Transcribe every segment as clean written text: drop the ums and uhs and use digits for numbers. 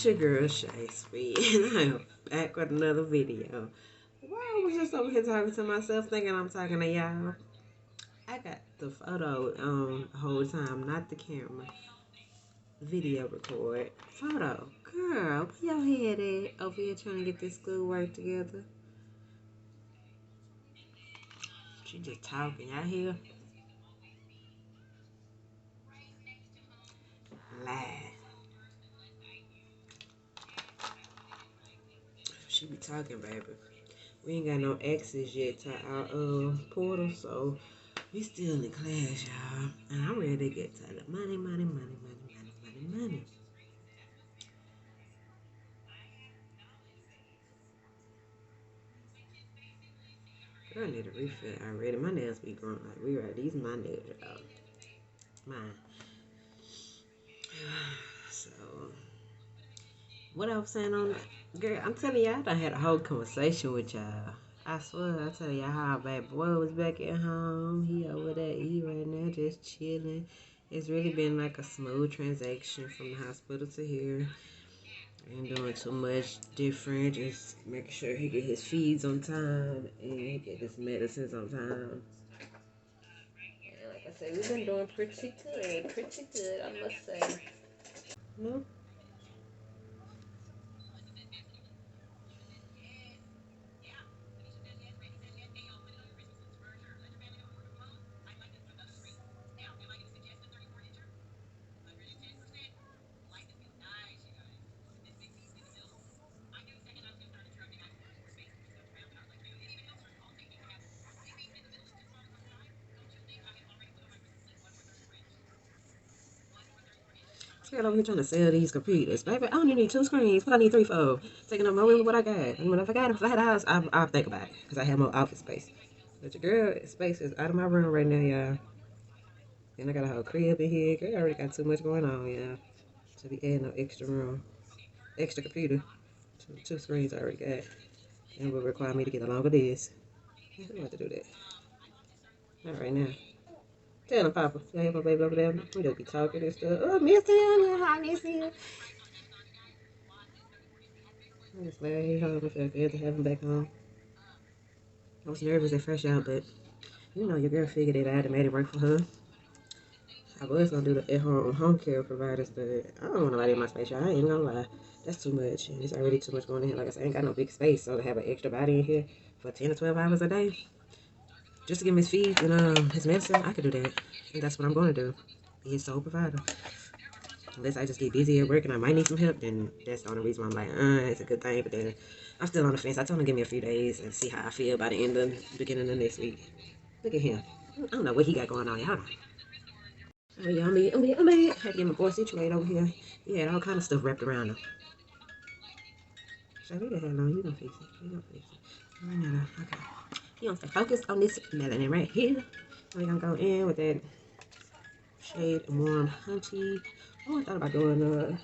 It's your girl Shay Sweet, and I am back with another video. Why I was just over here talking to myself, thinking I'm talking to y'all. I got the photo the whole time, not the camera. Video record. Photo. Girl, put your head at over here trying to get this schoolwork together. She just talking. Y'all hear? Lie. She be talking, baby. We ain't got no access yet to our portal, so we still in class, y'all. And I'm ready to get to the money, money, money, money, money, money, money. Girl, I need a refill already. My nails be growing like weird. These my nails, y'all. Mine. So, what I was saying on that? Girl, I'm telling y'all, I done had a whole conversation with y'all. I swear, I tell y'all how baby boy was back at home. He over there, he right now just chilling. It's really been like a smooth transaction from the hospital to here. Ain't doing too much different. Just making sure he get his feeds on time and he get his medicines on time. And like I said, we've been doing pretty good, I must say. No. Scared over here trying to sell these computers. Baby, I only need two screens. What I need three for? Taking up more room than what I got. And when if I had a house, I'll think about it. Because I have more office space. But your girl space is out of my room right now, y'all. And I got a whole crib in here. Girl, I already got too much going on, y'all. To be adding no extra room. Extra computer. Two screens I already got. And will require me to get a longer disc. I don't have to do that. Not right now. Tell him, Papa. Y'all hear my baby over there? We just be talking and stuff. Oh, miss him. I miss him. I'm just glad he home. I feel good to have him back home. I was nervous at first out, but you know, your girl figured it out and made it work for her. I was gonna do the home care providers, but I don't want nobody in my space, y'all. I ain't gonna lie. That's too much. And it's already too much going in here. Like I said, I ain't got no big space, so to have an extra body in here for 10 to 12 hours a day, just to give him his feeds and his medicine, I could do that. And that's what I'm gonna do. Be his sole provider. Unless I just get busy at work and I might need some help, then that's the only reason why I'm like, it's a good thing. But then I'm still on the fence. I told him to give me a few days and see how I feel by the beginning of next week. Look at him. I don't know what he got going on. Hold on. Oh, yeah, had to get my boy situated over here. He had all kind of stuff wrapped around him. So leave the hell alone. You gonna fix it. You gonna fix it. I know. Okay. You gonna stay focused on this melanin right here. We're gonna go in with that shade warm hunchy. Oh, I thought about doing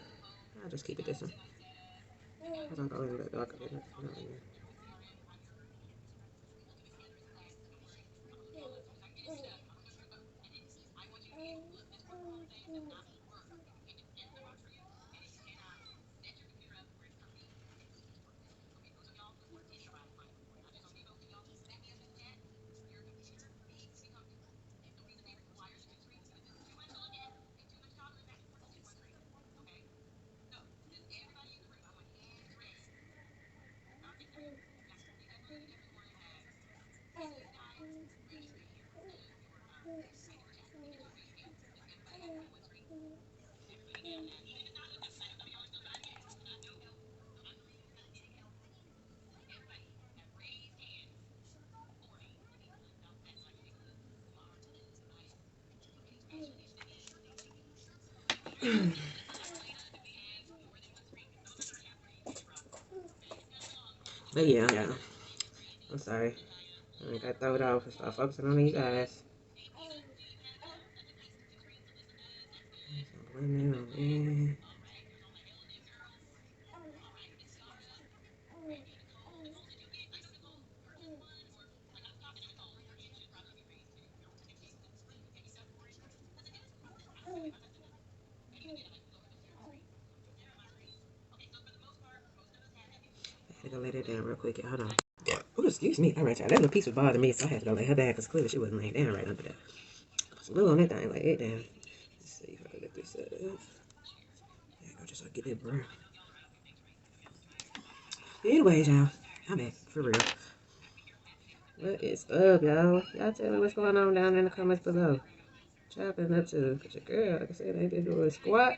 I'll just keep it this one. I'm gonna go in with a darker bit. But yeah. I'm sorry. I got thrown it off and start focusing on these guys. gotta lay that down real quick. Hold on. Oh, excuse me. All right, y'all. That little piece was bothering me, so I had to go lay her down because clearly she wasn't laying down right under there. So look on that thing, lay it down. Let's see if I can get this up. There you go, just so I get that brown. Anyways, y'all, I'm back for real. What is up, y'all? Y'all tell me what's going on down in the comments below. Chopping up to, cause your girl, like I said, ain't been doing squat.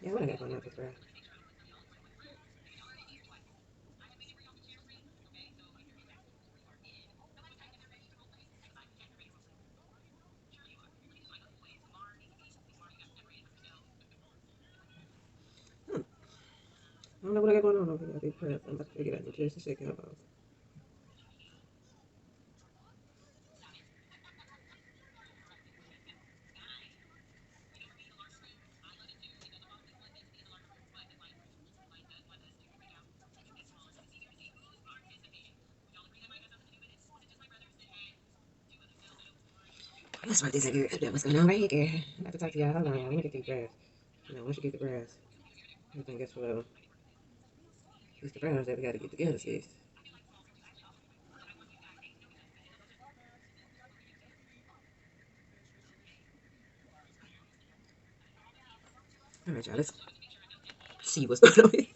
Yeah, what I got going on for bro? I don't know what I got going on over here. Big prep. I'm about to figure it out in just a second. Hold on. That's right, this is good. That what's going on right here, girl. I'm about to talk to y'all. Hold on, y'all. Let me get these grass. You know, once you get the grass, everything gets well. It's the grass that we got to get together, sis. All right, y'all. Let's see what's going on here.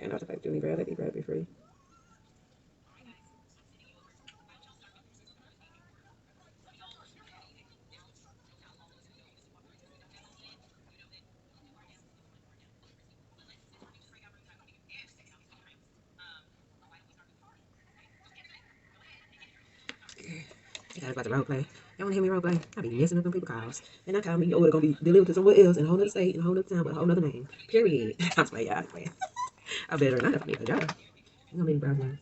And I'll take Julie Brad. Let me grab it free. You guys about to role play. Y'all want to hear me role play? I be messing up them people calls. And I call me, oh, it's going to be delivered to somewhere else in a whole other state, in a whole other town, with a whole other name. Period. I'm playing, y'all. I'm playing. I better not have to make a job. You know me, bro. We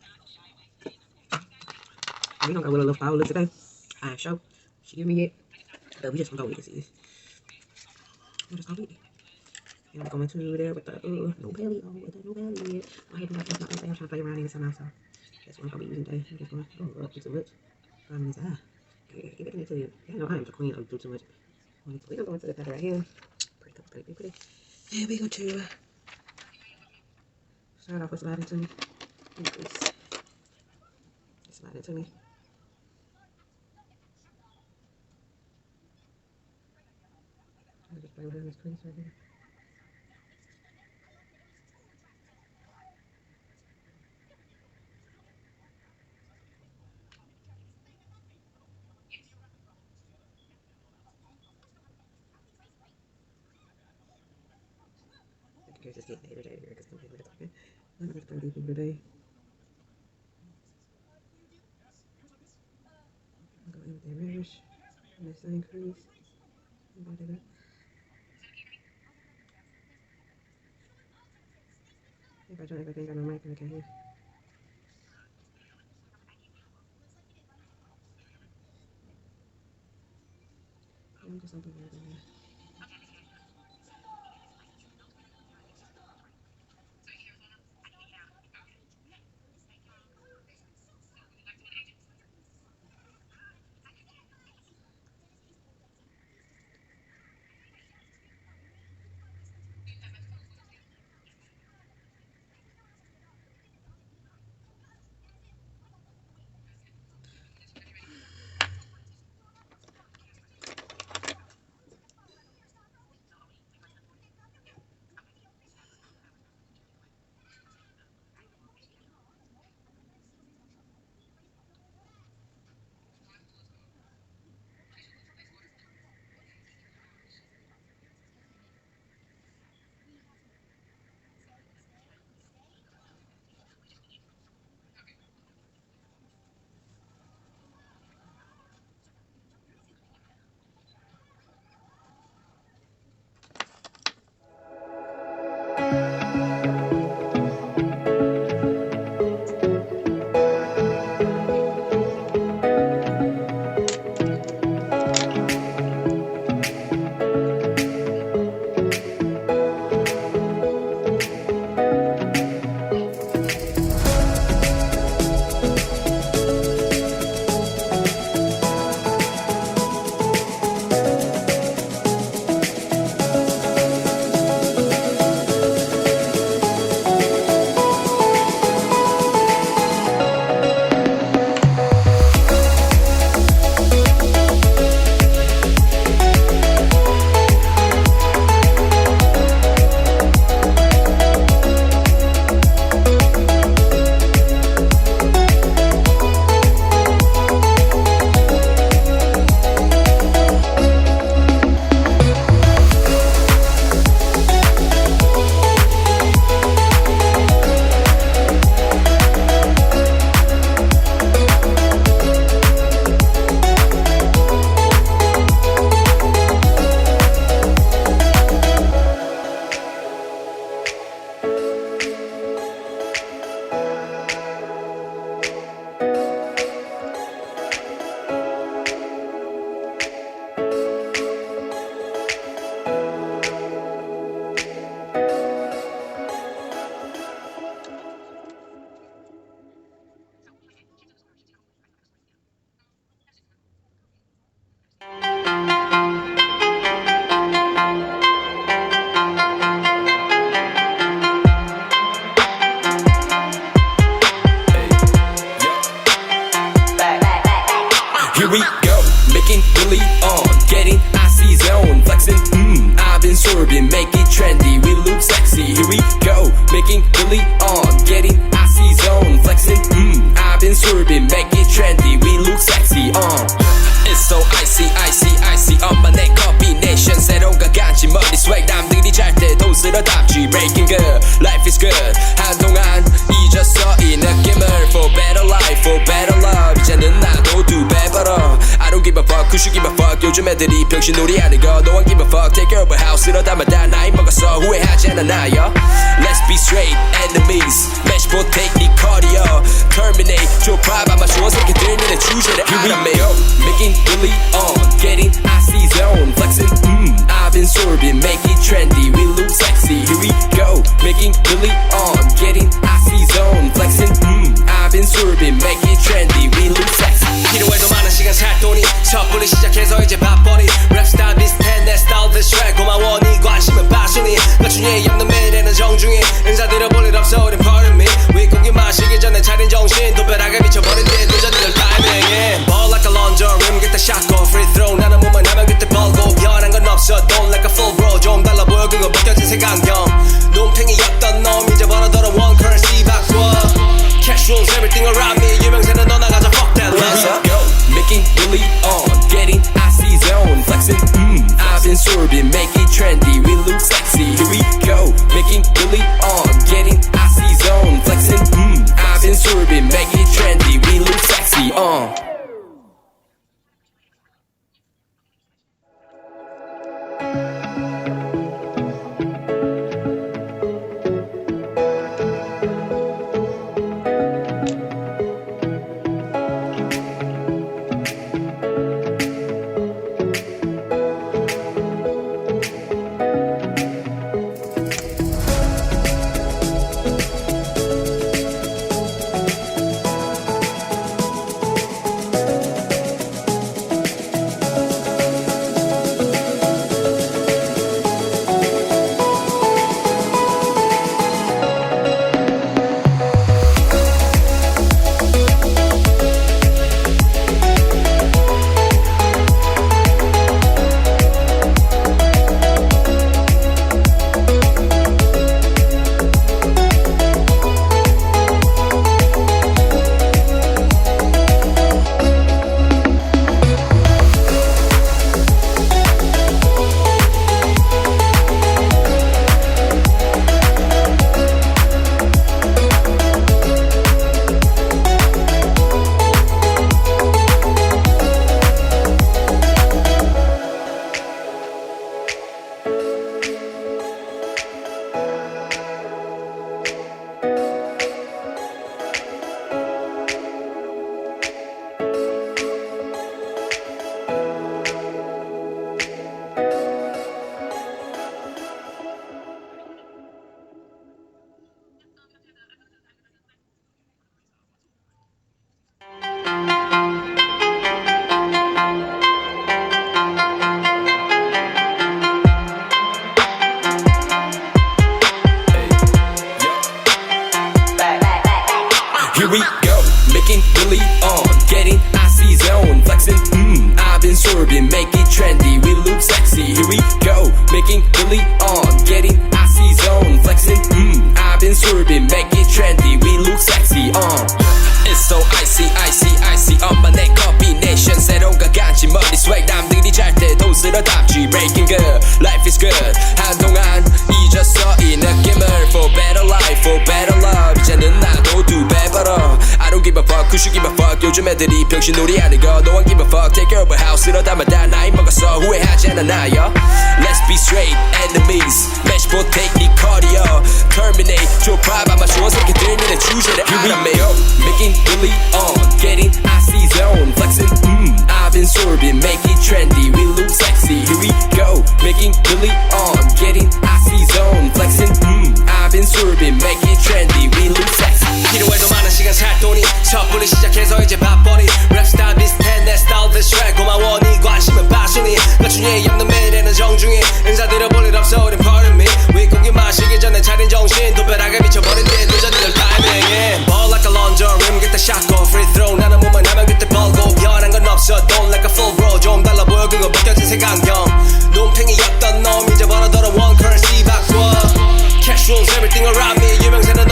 gonna go with a little fall look today. I ain't sure. She give me it. But we just gonna go with this. We just gonna with it. And I'm going to there with the no belly. Oh, with the no belly. I hate myself not to say I'm trying to play around in some else. So that's what I'm gonna be using today. I'm just gonna go up too much. This eye. Okay, give it to you. I know I am the queen of do too much. We're gonna go into the pattern right here. Pretty, pretty, pretty, pretty. And we're going to start off with sliding to me. Increase. Slide it to me. I just play around this crease right here. I think you're just getting irritated here because I'm people are talking. I'm just gonna do people today. I'm going with the reddish. And this increase. If I try everything on my mic, I can hear. I'm just something like that. Billy on, getting icy zone, flexing. I've been swerving, make it trendy. We look sexy. It's so icy, icy, icy. 엄마 내 combination 새로운 가간지 머리 swag 남들이 잘 때도 쓸어담지. Breaking good, life is good. 한동안 잊었어 이 느낌을. For better life, for better love. 이제는 나도 두 배 벌어. I don't give a fuck, who should give a fuck. 요즘 애들이 병신놀이 하는 거. No one give a fuck. Take care of a house. 쓸어담아 다 나이 먹었어. 후회하지 않아 나요. Let's be straight enemies. Match take 네 cardio. Terminate 좁아 아마 좋은 새끼들 너네 주제를 알아매요. Making Billy on, getting icy zone, flexing. I've been sorbing, make it trendy. We look sexy. Here we go. Making Billy on, getting icy zone, flexing. I've been sorbing, make it trendy. We look sexy. 필요해도 많은 시간 살 돈이 섣불리 시작해서 이제 바쁘니 랩스타일 비슷해 내 스타일 비슷해 고마워 네 관심은 빠순이 나중에 없는 미래는 정중히 인사드려 볼 일 없어 우린 pardon me 윗고기 마시기 전에 차린 정신 도배락에 미쳐버린 뒤 늦어질 타이밍 Ball like a launcher rim get the shot go free throw 나는 몸만 하면 그때 벌고 변한 건 없어 don't like a full bro 좀 달라 보여 그거 벗겨진 색안경 눈탱이였던 놈 이제 벌어들어 one currency 바꿔 Cash rules everything around me 유명세는 너 나가자 fuck that loser Making Billy on, getting icy zone, flexing. I've been sorbing, make it trendy. We look sexy. Here we go. Making Billy on, getting icy zone, flexing. I've been sorbing, make it trendy. We look sexy. Here we go, making Billy on, getting icy zone, flexing. I've been sorbing, make it trendy. We look sexy. Here we go, making Billy on, getting icy zone, flexing. I've been sorbing, make it trendy. We look sexy. It's so icy, icy, icy. 엄마 내 combination 새로운 가간지 머리 swag 남들이 잘 때도 쓸어담지. Breaking good, life is good. 한동안 잊었어 이 느낌을. For better life, for better love. 이제는 나도 두 배 벌어. I don't give a fuck, who should give a fuck. 요즘 애들이 병신놀이 하는 거. No one give a fuck. Take care of a house. 쓸어담아 다 나이 먹었어. 후회하지 않아 나요. Let's be straight enemies. Match take 네 cardio. Terminate 좁아 아마 좋은 새끼들 너네 주제를 알아매요. Making Billy on, getting icy zone, flexing. I've been sorbing, make it trendy. We look sexy. Here we go, making Billy on, getting icy zone, flexing. I've been sorbing, make it trendy. We look sexy. 필요해도 많은 시간 살 돈이 섣불리 시작해서 이제 바쁘니 랩스타일 비슷해 내 스타일 비슷해 고마워 네 관심은 빠순이 나중에 없는 미래는 정중히 인사드려 볼 일 없어 우린 pardon me 윗고기 마시기 전에 차린 정신 도배락에 미쳐버린 뒤 늦어질 타이밍 Ball like a launcher rim get the shot go free throw 나는 몸만 하면 그때 벌고 변한 건 없어 don't like a full bro 좀 달라 보여 그거 벗겨진 색안경 눈탱이였던 놈 이제 벌어들어 one currency 바꿔 Cash rules everything around me 유명세는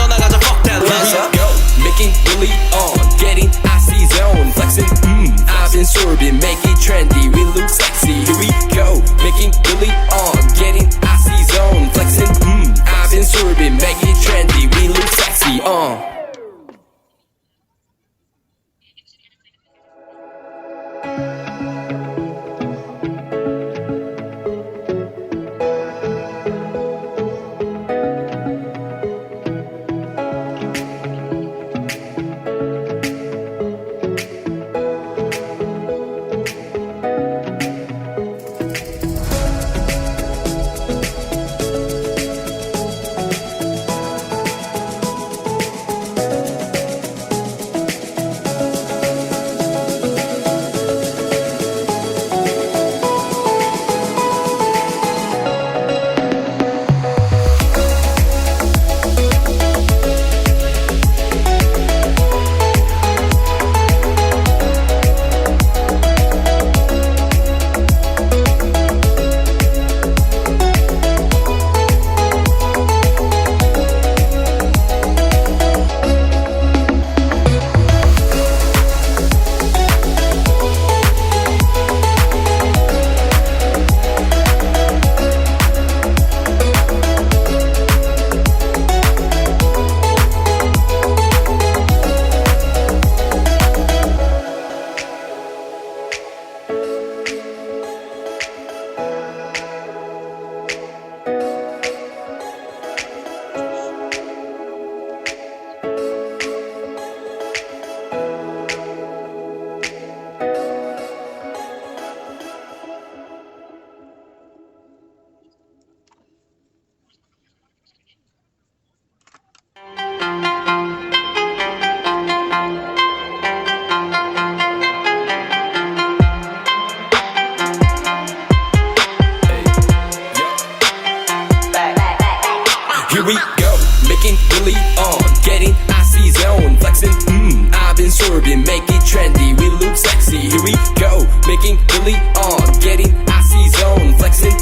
Billy on, getting icy zone, flexing.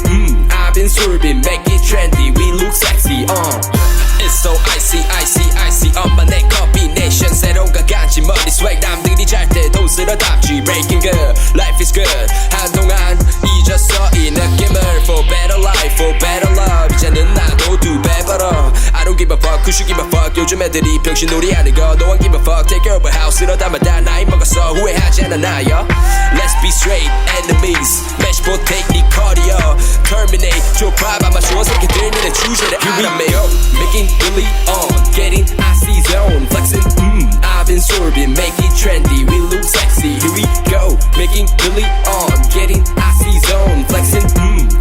I've been swerving, make it trendy. We look sexy. It's so icy, icy, icy. 엄마 내 combination 새로운 가간지 머리 swag 남들이 잘 때도 쓸어담지. Breaking good, life is good. 한동안 잊었어 이 느낌을. For better life, for better love. 이제는 나도 두 배 벌어. I don't give a fuck, who should give a fuck. 요즘 애들이 병신놀이 하는 거 No one give a fuck. Take over house로 담아다 나이 먹었어 후회하지 않아 나요. Let's be straight, enemies. Match potato, 니 cardio. Terminate, 좁아봐 마주원 새끼들 니네 주제를 알아매. Making Billy on, getting icy zone, flexing. I've been sorbing, make it trendy. We look sexy. Here we go, making Billy on, getting icy zone, flexing.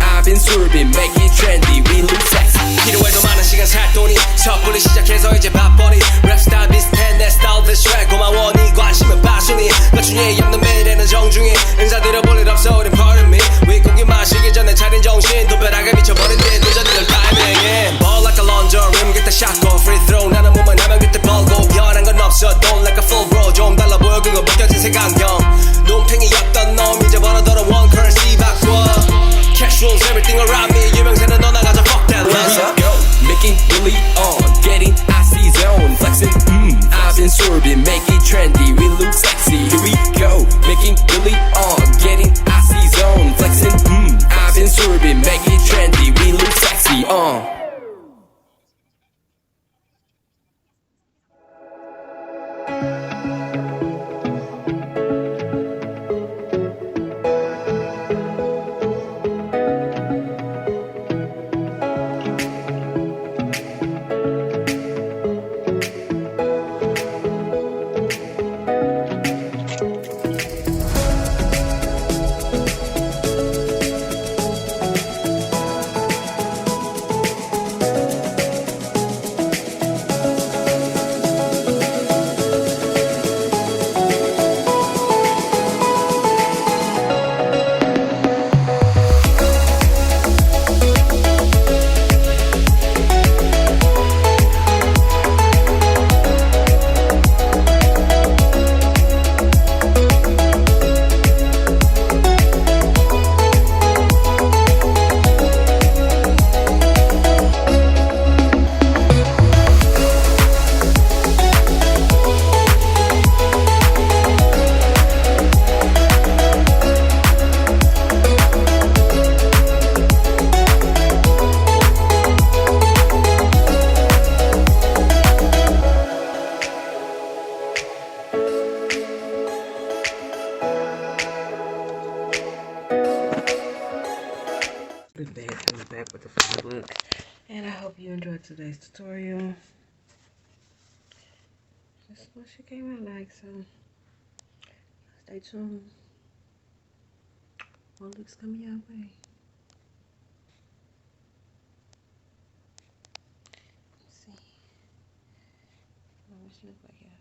I've been sorbing, make it trendy. We look sexy. 필요해도 많은 시간 살 돈이 섣불리 시작해서 이제 밥벌이 랩스타일 비슷해 내 스타일 더 슈렉 고마워 니 관심은 passion이 맞춤에 없는 매일에는 정중히 인사드려 볼 일 없어 우린 pardon me 윗고기 마시기 전에 차린 정신 도배락에 미쳐버린 뒤 늦어지는 타이밍 Ball like a launcher rim get the shot go free throw 나는 몸만 하면 그때 벌고 변한 건 없어 don't like a full bro 좀 달라 보여 그거 벗겨진 색안경 눈탱이였던 놈 이제 벌어들어 one currency 바꿔 Cash rules everything around me 유명세는 너 나가자 fuck that Here we go, making Billy on, getting icy zone, flexing. I've been sorbing, make it trendy. We look sexy. Here we go, making Billy on, getting icy zone, flexing. I've been sorbing, make it trendy. We look sexy. Coming back with the final look, and I hope you enjoyed today's tutorial. This is what she came out like, so stay tuned. More looks coming your way. Let's see what she look like here.